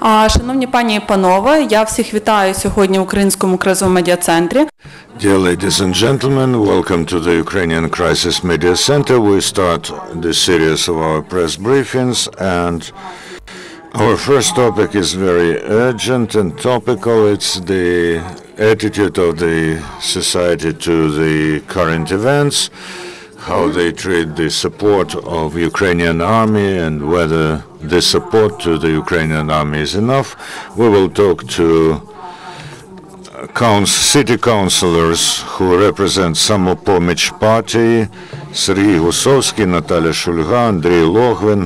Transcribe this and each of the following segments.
Шановні пані і панове, я всіх вітаю сьогодні в Українському кризовому медіа-центрі. Dear ladies and gentlemen, welcome to the Ukrainian Crisis Media Center. We start the series of our press briefings, and our first topic is very urgent and topical. It's the attitude of the society to the current events, how they treat the support of Ukrainian army and whether the support to the Ukrainian army is enough. We will talk to city councillors who represent Samopomich Party, Sergei Gusovsky, Natalia Shulga, Andrei Logvin,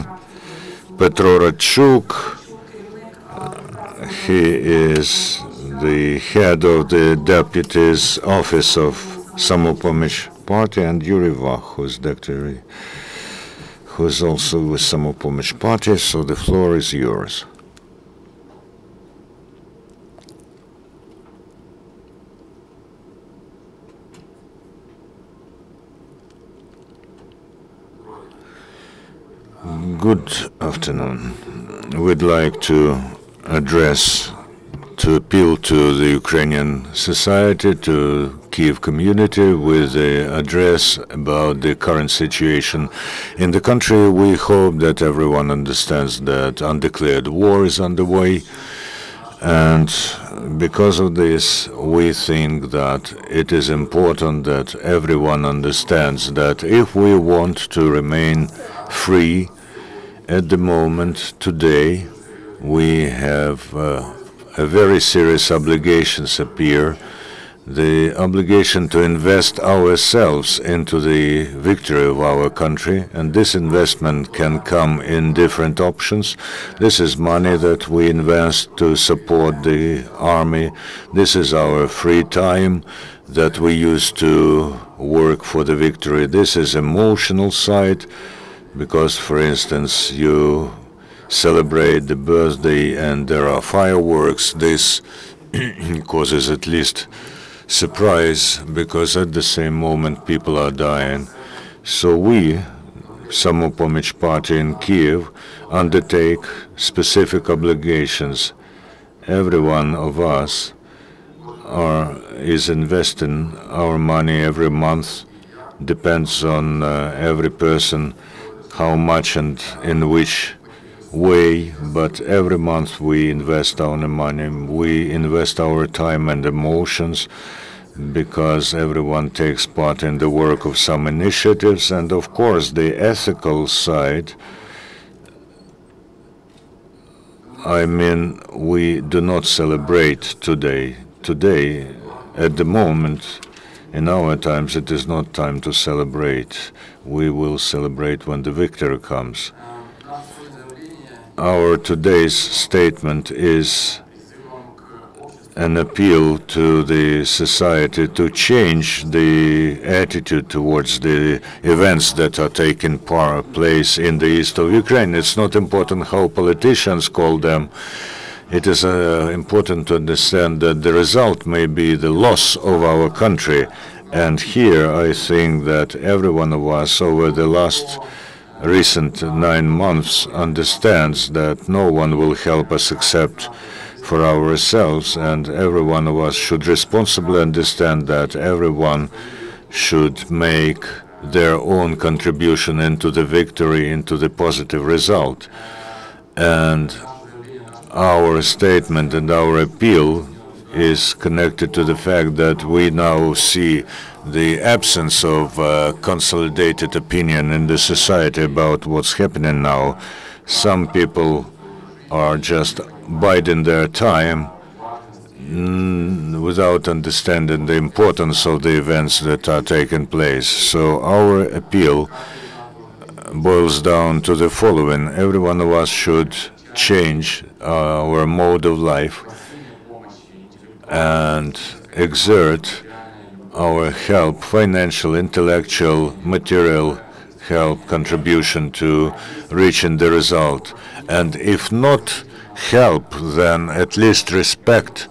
Petro Radchuk. He is the head of the deputy's office of Samopomich Party, and Yuri Vach, who is also with Samopomich Party. So the floor is yours. Good afternoon. We'd like to appeal to the Ukrainian society, to Kyiv community with the address about the current situation in the country. We hope that everyone understands that undeclared war is underway, and because of this, we think that it is important that everyone understands that if we want to remain free at the moment today, we have a very serious obligations appear. The obligation to invest ourselves into the victory of our country, and this investment can come in different options. This is money that we invest to support the army. This is our free time that we use to work for the victory. This is emotional side, because, for instance, you celebrate the birthday and there are fireworks. This causes at least surprise, because at the same moment people are dying. So we, Samopomich Party in Kyiv, undertake specific obligations. Every one of us is investing our money every month. Depends on every person how much and in which way, but every month we invest our money, we invest our time and emotions, because everyone takes part in the work of some initiatives, and of course the ethical side. I mean, we do not celebrate today. Today, at the moment, in our times, it is not time to celebrate. We will celebrate when the victory comes. Our today's statement is an appeal to the society to change the attitude towards the events that are taking place in the east of Ukraine. It's not important how politicians call them. It is important to understand that the result may be the loss of our country. And here I think that every one of us over the last recent 9 months understands that no one will help us except for ourselves, and every one of us should responsibly understand that everyone should make their own contribution into the victory, into the positive result. And our statement and our appeal is connected to the fact that we now see the absence of consolidated opinion in the society about what's happening now. Some people are just biding their time without understanding the importance of the events that are taking place. So our appeal boils down to the following. Every one of us should change our mode of life and exert our help, financial, intellectual, material help, contribution to reaching the result. And if not help, then at least respect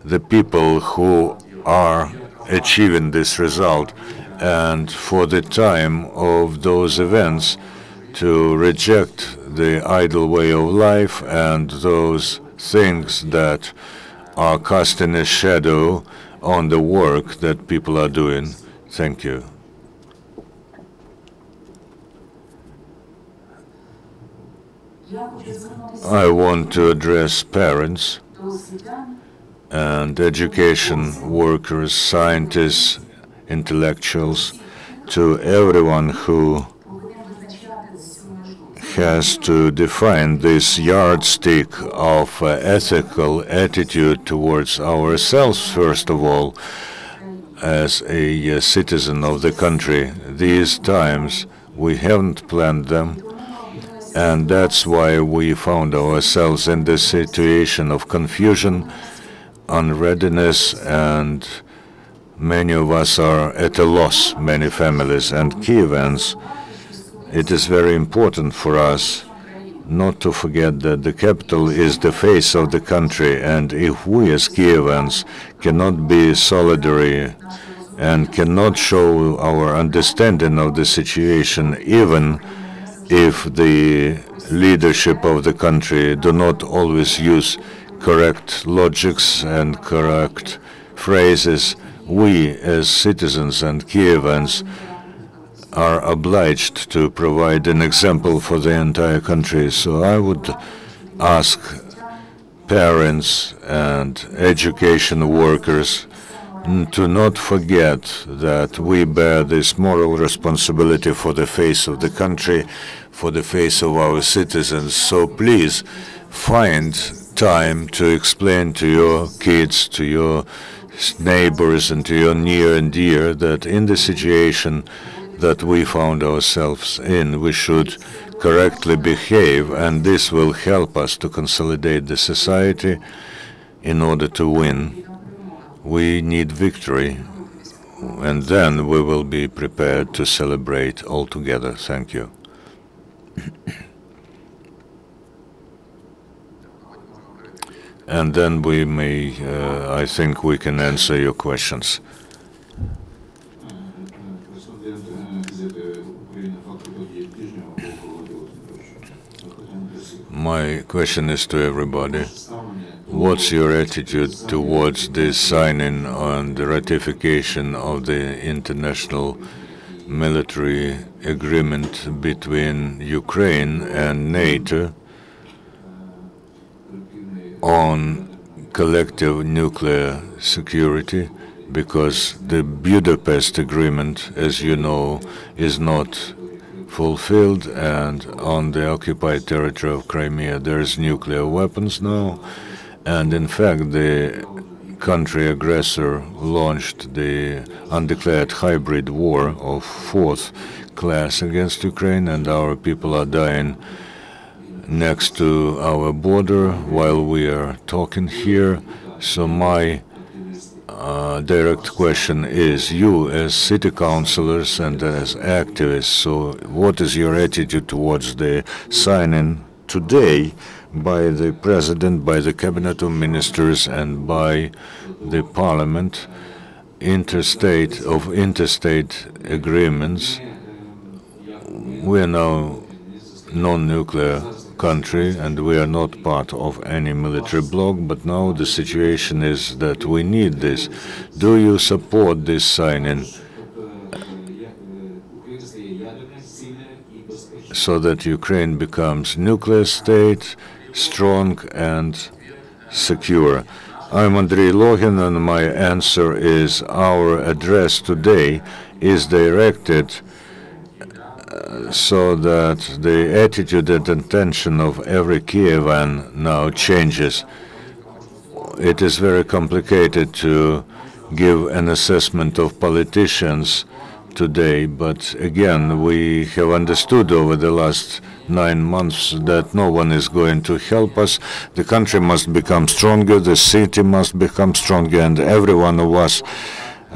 the people who are achieving this result, and for the time of those events to reject the idle way of life and those things that are casting a shadow on the work that people are doing. Thank you. I want to address parents and education workers, scientists, intellectuals, to everyone who has to define this yardstick of ethical attitude towards ourselves, first of all, as a citizen of the country. These times, we haven't planned them, and that's why we found ourselves in this situation of confusion, unreadiness, and many of us are at a loss, many families and Kievans. It is very important for us not to forget that the capital is the face of the country, and if we as Kievans cannot be solidary and cannot show our understanding of the situation, even if the leadership of the country do not always use correct logics and correct phrases, we as citizens and Kievans are obliged to provide an example for the entire country. So I would ask parents and education workers to not forget that we bear this moral responsibility for the face of the country, for the face of our citizens. So please find time to explain to your kids, to your neighbors, and to your near and dear that in the situation that we found ourselves in, we should correctly behave, and this will help us to consolidate the society in order to win. We need victory, and then we will be prepared to celebrate all together. Thank you. And then we may, I think we can answer your questions. My question is to everybody. What's your attitude towards the signing on the ratification of the international military agreement between Ukraine and NATO on collective nuclear security? Because the Budapest Agreement, as you know, is not fulfilled, and on the occupied territory of Crimea there is nuclear weapons now, and in fact the country aggressor launched the undeclared hybrid war of fourth class against Ukraine, and our people are dying next to our border while we are talking here. So my direct question is, you as city councillors and as activists, so what is your attitude towards the signing today by the President, by the Cabinet of Ministers, and by the Parliament interstate agreements? We are now non-nuclear country, and we are not part of any military bloc, but now the situation is that we need this. Do you support this signing so that Ukraine becomes nuclear state, strong and secure? I'm Andrei Login, and my answer is our address today is directed so that the attitude and intention of every Kievan now changes. It is very complicated to give an assessment of politicians today, but again, we have understood over the last 9 months that no one is going to help us. The country must become stronger, the city must become stronger, and every one of us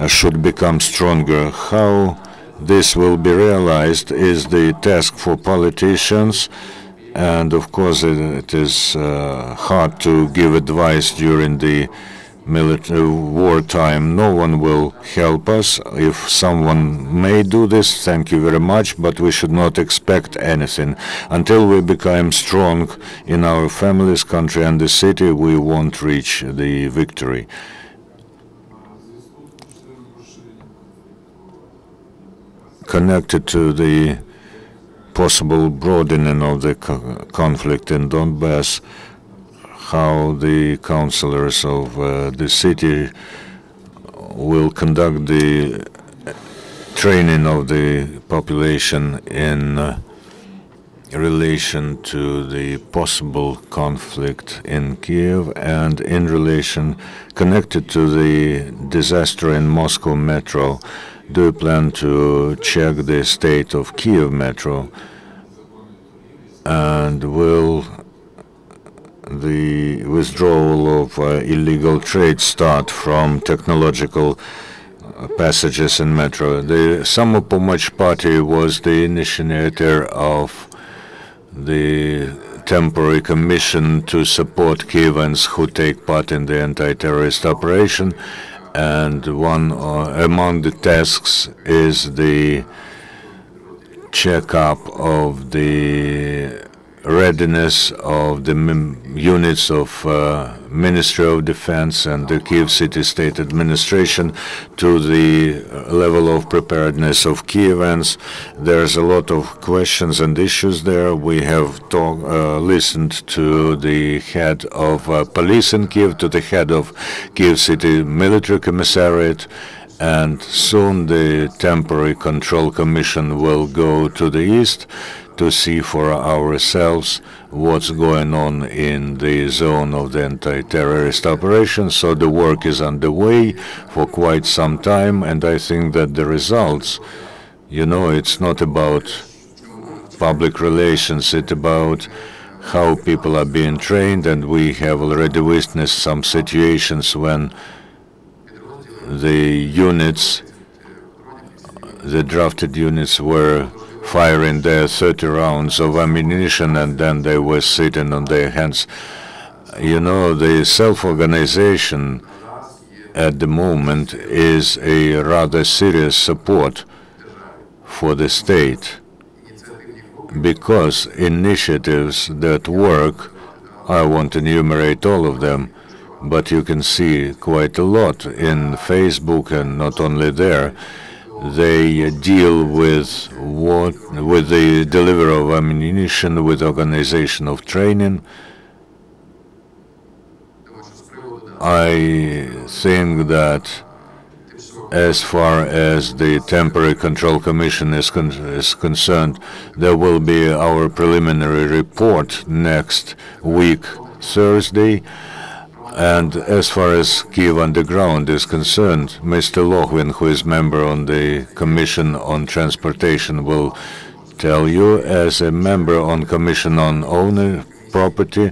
should become stronger. How this will be realized is the task for politicians, and of course it is hard to give advice during the wartime. No one will help us. If someone may do this, thank you very much, but we should not expect anything. Until we become strong in our families, country, and the city, we won't reach the victory. Connected to the possible broadening of the conflict in Donbass, how the councillors of the city will conduct the training of the population in relation to the possible conflict in Kiev and in relation connected to the disaster in Moscow metro. Do you plan to check the state of Kiev metro, and will the withdrawal of illegal trade start from technological passages in metro? The Samopomoch Party was the initiator of the temporary commission to support Kievans who take part in the anti-terrorist operation, and one among the tasks is the checkup of the readiness of the units of Ministry of Defense and the Kiev City State Administration to the level of preparedness of Kievans. There's a lot of questions and issues there. We have listened to the head of police in Kiev, to the head of Kiev City Military Commissariat, and soon the Temporary Control Commission will go to the east to see for ourselves what's going on in the zone of the anti-terrorist operation. So the work is underway for quite some time, and I think that the results, it's not about public relations, it's about how people are being trained, and we have already witnessed some situations when the units, the drafted units, were firing their 30 rounds of ammunition, and then they were sitting on their hands. The self-organization at the moment is a rather serious support for the state, because initiatives that work, I won't enumerate all of them, but you can see quite a lot in Facebook, and not only there. They deal with the delivery of ammunition, with organization of training. I think that as far as the Temporary Control Commission is concerned, there will be our preliminary report next week, Thursday. And as far as Kiev Underground is concerned, Mr. Lochwin, who is member on the Commission on Transportation, will tell you. As a member on Commission on Owner Property,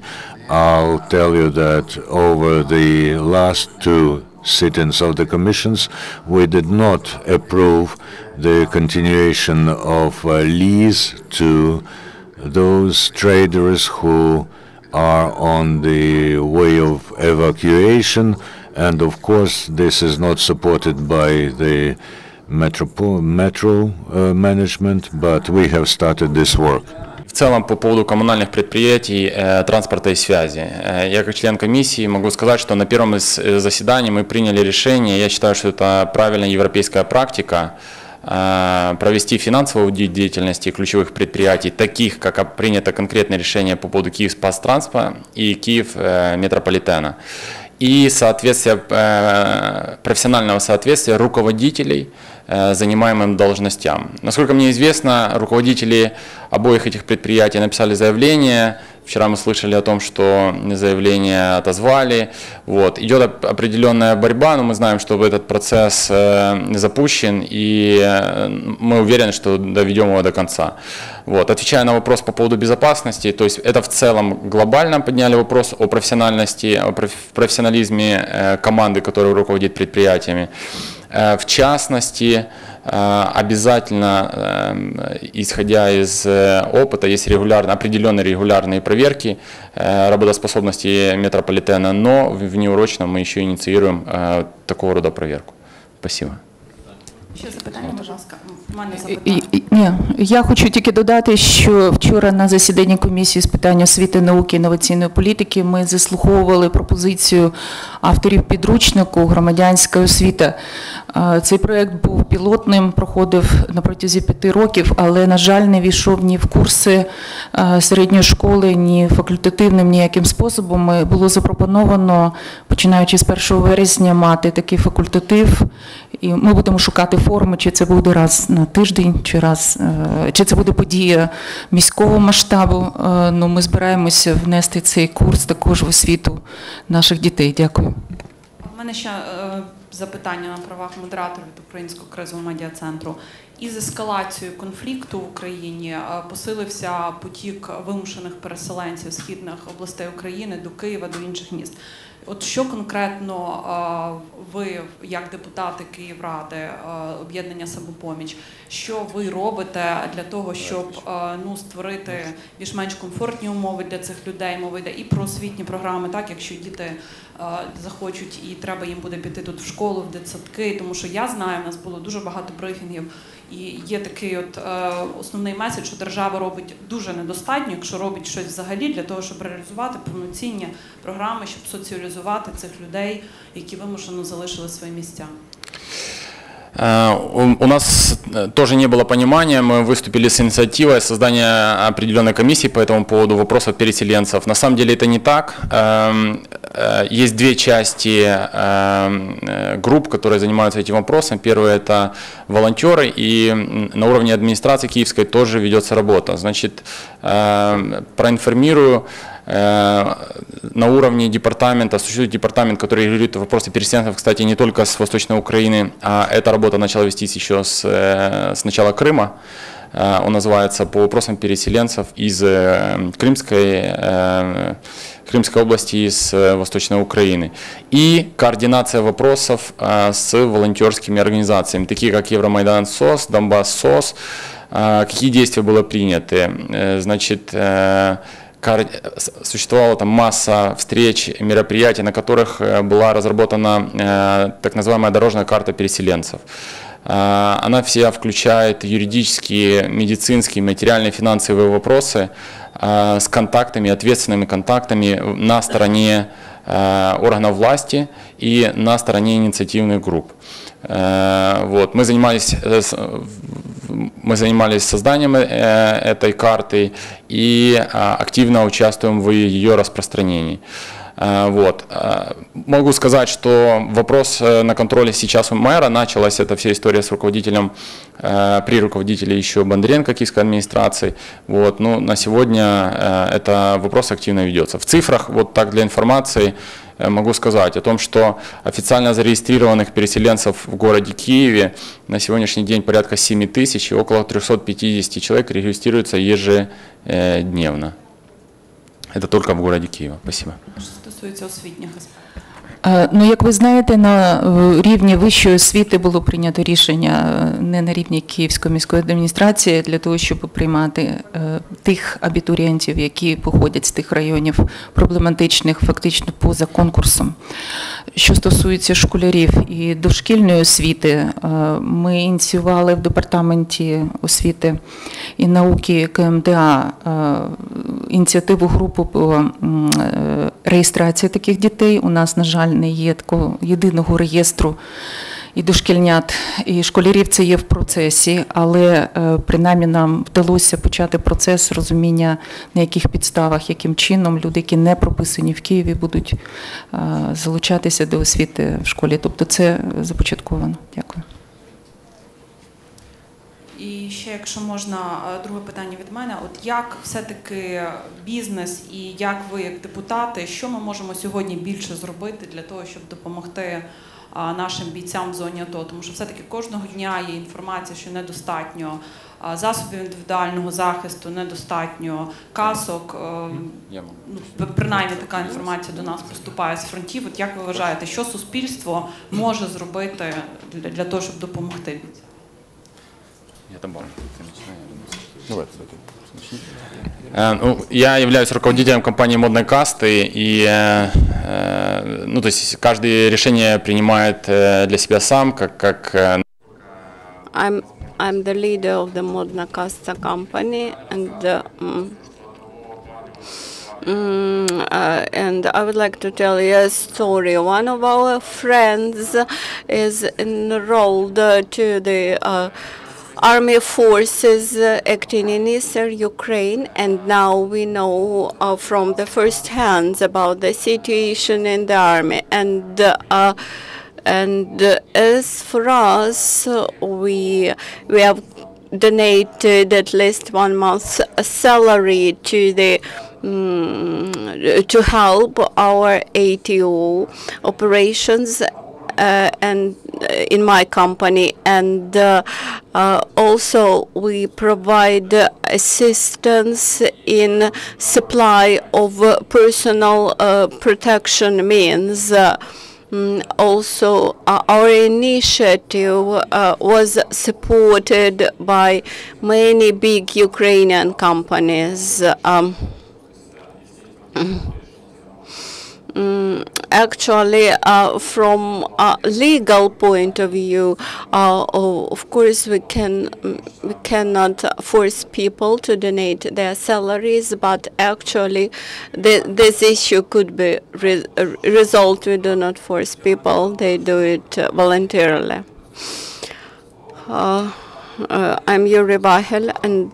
I'll tell you that over the last two sittings of the commissions, we did not approve the continuation of lease to those traders who are on the way of evacuation, and of course this is not supported by the metro management, but we have started this work. В целом, по поводу коммунальных предприятий, транспорта и связи. Я как член комиссии могу сказать, что на первом из заседаний мы приняли решение, я считаю, что это правильная европейская практика, провести финансовую аудит деятельности ключевых предприятий, таких, как принято конкретное решение по поводу Киевспастранспа и Киев метрополитена, и профессионального соответствия руководителей занимаемым должностям. Насколько мне известно, руководители обоих этих предприятий написали заявление. Вчера мы слышали о том, что заявление отозвали. Идет определенная борьба, но мы знаем, что этот процесс запущен, и мы уверены, что доведем его до конца. Отвечая на вопрос по поводу безопасности, то есть это в целом глобально подняли вопрос о профессиональности, о профессионализме команды, которая руководит предприятиями. В частности, обязательно, исходя из опыта, есть определенные регулярные проверки работоспособности метрополитена, но внеурочно мы еще инициируем такого рода проверку. Спасибо. Ще запитання, будь ласка. У мене запитання. Ні, я хочу тільки додати, що вчора на засіданні комісії з питань освіти, науки і інноваційної політики ми заслуховували пропозицію авторів підручнику «Громадянська освіта». Цей проєкт був пілотним, проходив на протязі 5 років, але, на жаль, не війшов ні в курси середньої школи, ні факультативним ніяким способом. Було запропоновано, починаючи з 1 вересня, мати такий факультатив. І ми будемо шукати форми, чи це буде раз на тиждень, чи це буде подія міського масштабу. Ну, ми збираємося внести цей курс також в освіту наших дітей. Дякую. У мене ще запитання на правах модератора від Українського кризового медіа-центру. Із ескалацією конфлікту в Україні посилився потік вимушених переселенців з східних областей України до Києва, до інших міст. От що конкретно ви, як депутати Київради, об'єднання «Самопоміч», що ви робите для того, щоб створити більш-менш комфортні умови для цих людей? Мова йде і про освітні програми, так, якщо діти захочуть і треба їм буде піти тут в школу, в дитсадки, тому що я знаю, у нас було дуже багато брифінгів, і є такий основний меседж, що держава робить дуже недостатньо, якщо робить щось взагалі для того, щоб реалізувати повноцінні програми, щоб соціалізувати цих людей, які вимушено залишили свої місця. У нас тоже не было понимания, мы выступили с инициативой создания определенной комиссии по этому поводу вопросов переселенцев. На самом деле это не так. Есть две части групп, которые занимаются этим вопросом. Первое – это волонтеры, и на уровне администрации киевской тоже ведется работа. Значит, проинформирую. На уровне департамента, существует департамент, который регулирует вопросы переселенцев, кстати, не только с Восточной Украины, а эта работа начала вестись еще с начала Крыма. Он называется «По вопросам переселенцев из Крымской области, из Восточной Украины». И координация вопросов с волонтерскими организациями, такие как Евромайдан СОС, Донбасс СОС. Какие действия были приняты? Значит, существовала там масса встреч, мероприятий, на которых была разработана так называемая дорожная карта переселенцев. Она вся включает юридические, медицинские, материальные, финансовые вопросы с контактами, ответственными контактами на стороне органов власти и на стороне инициативных групп. Вот. Мы занимались созданием этой карты и активно участвуем в ее распространении. Вот. Могу сказать, что вопрос на контроле сейчас у мэра. Началась эта вся история с руководителем, при руководителе еще Бондаренко киевской администрации. Вот. Но на сегодня это вопрос активно ведется. В цифрах, вот так для информации, могу сказать о том, что официально зарегистрированных переселенцев в городе Киеве на сегодняшний день порядка 7 тысяч, и около 350 человек регистрируются ежедневно. Это только в городе Киева. Спасибо. Що стосується освітніх аспектів? Ну, як ви знаєте, на рівні вищої освіти було прийнято рішення не на рівні Київської міської адміністрації для того, щоб приймати тих абітурієнтів, які походять з тих районів проблематичних, фактично поза конкурсом. Що стосується школярів і дошкільної освіти, ми ініціювали в департаменті освіти і науки КМДА ініціативу групу по реєстрації таких дітей. У нас, на жаль, не є такого єдиного реєстру і дошкільнят, і школярів. Це є в процесі, але принаймні нам вдалося почати процес розуміння, на яких підставах, яким чином люди, які не прописані в Києві, будуть залучатися до освіти в школі. Тобто це започатковано. Дякую. І ще, якщо можна, друге питання від мене. От як все-таки бізнес і як ви, як депутати, що ми можемо сьогодні більше зробити для того, щоб допомогти нашим бійцям в зоні АТО, тому що все-таки кожного дня є інформація, що недостатньо засобів індивідуального захисту, недостатньо касок. Принаймні така інформація до нас поступає з фронтів. От як ви вважаєте, що суспільство може зробити для того, щоб допомогти бійцям? Я являюсь руководителем компании модной касты, и то есть каждое решение принимает для себя сам, как I'm the leader of the Modna Casta company, and I would like to tell you a story. One of our friends is enrolled to the army forces acting in eastern Ukraine, and now we know from the first hands about the situation in the army. And as for us, we have donated at least 1 month's salary to the to help our ATO operations and in my company, and also we provide assistance in supply of personal protection means. Also, our initiative was supported by many big Ukrainian companies. Actually, from a legal point of view, of course, we cannot force people to donate their salaries, but actually, this issue could be resolved. We do not force people; they do it voluntarily. I'm Yuri Bahel, and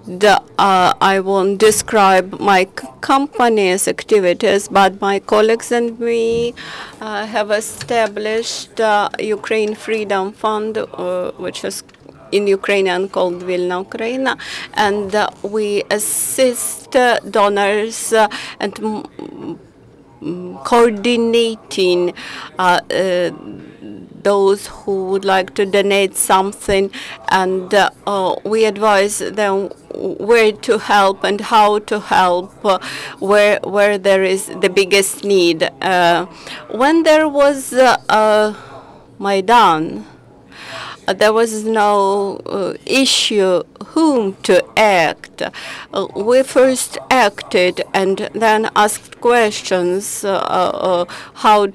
I won't describe my company's activities, but my colleagues and me have established Ukraine Freedom Fund, which is in Ukrainian called Vilna Ukraina, and we assist donors and coordinating those who would like to donate something, and we advise them where to help and how to help, where there is the biggest need. When there was Maidan, there was no issue whom to act. We first acted and then asked questions how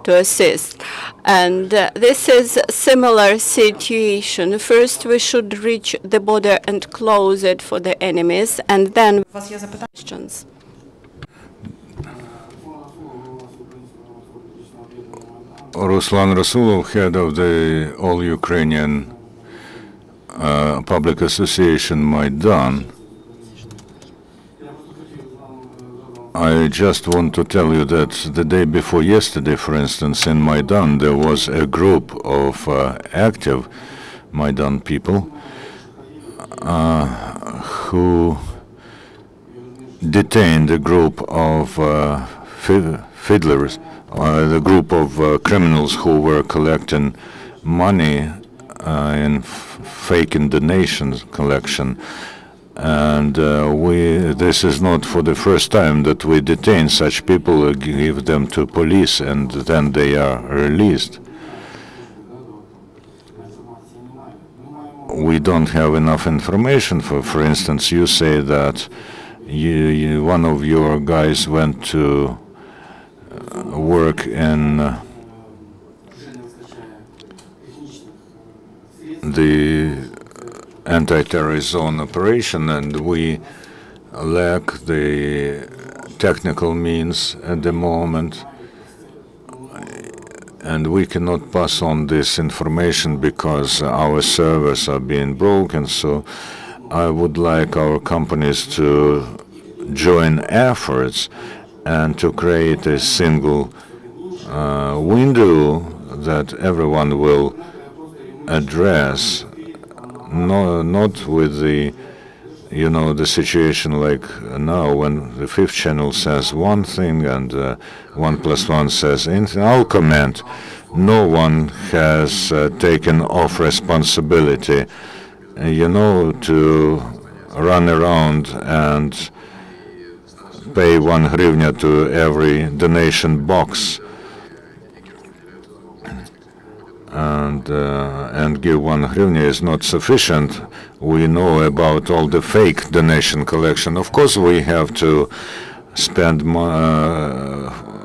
to assist. And this is a similar situation. First, we should reach the border and close it for the enemies, and then questions. Ruslan Rasulov, head of the All-Ukrainian Public Association Maidan. I just want to tell you that the day before yesterday, for instance, in Maidan, there was a group of active Maidan people who detained a group of fiddlers, the group of criminals who were collecting money in fake donations collection. And this is not for the first time that we detain such people, give them to police, and then they are released. We don't have enough information. For instance, you say that one of your guys went to work in the anti-terrorist zone operation, and we lack the technical means at the moment, and we cannot pass on this information because our servers are being broken. So I would like our companies to join efforts and to create a single window that everyone will address. No, not with the, the situation like now when the fifth channel says one thing and 1 + 1 says anything. I'll comment no one has taken off responsibility, to run around and pay 1 hryvnia to every donation box and give 1 hryvnia is not sufficient. We know about all the fake donation collection. Of course, we have to spend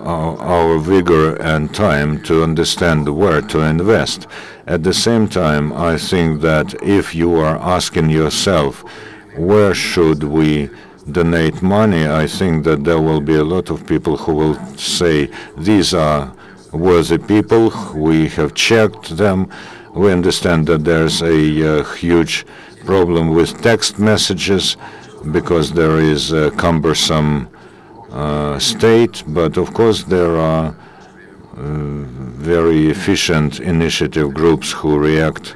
our vigor and time to understand where to invest. At the same time, I think that if you are asking yourself, where should we donate money, I think that there will be a lot of people who will say, these are worthy people, we have checked them, we understand that there's a huge problem with text messages because there is a cumbersome state, but of course there are very efficient initiative groups who react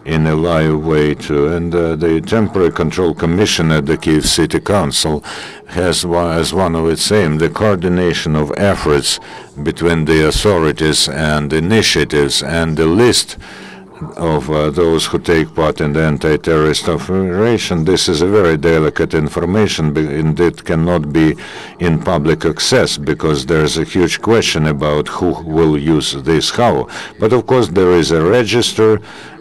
in a live way too. And the Temporary Control Commission at the Kyiv City Council has as one of its aims the coordination of efforts between the authorities and initiatives, and the list of those who take part in the anti-terrorist operation. This is a very delicate information, and it cannot be in public access because there's a huge question about who will use this how. But of course there is a register,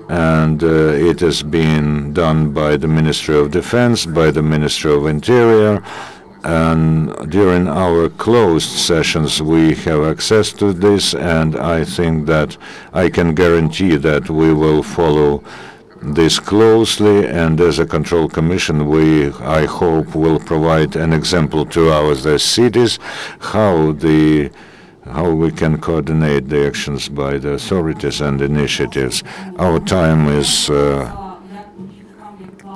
and it has been done by the Ministry of Defense, by the Ministry of Interior, and during our closed sessions we have access to this, and I think that I can guarantee that we will follow this closely, and as a control commission we, I hope, will provide an example to our cities how we can coordinate the actions by the authorities and initiatives. Our time is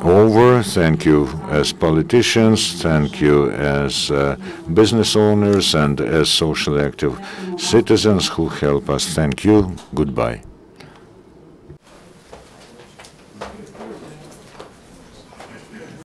over. Thank you as politicians, thank you as business owners, and as socially active citizens who help us. Thank you. Goodbye.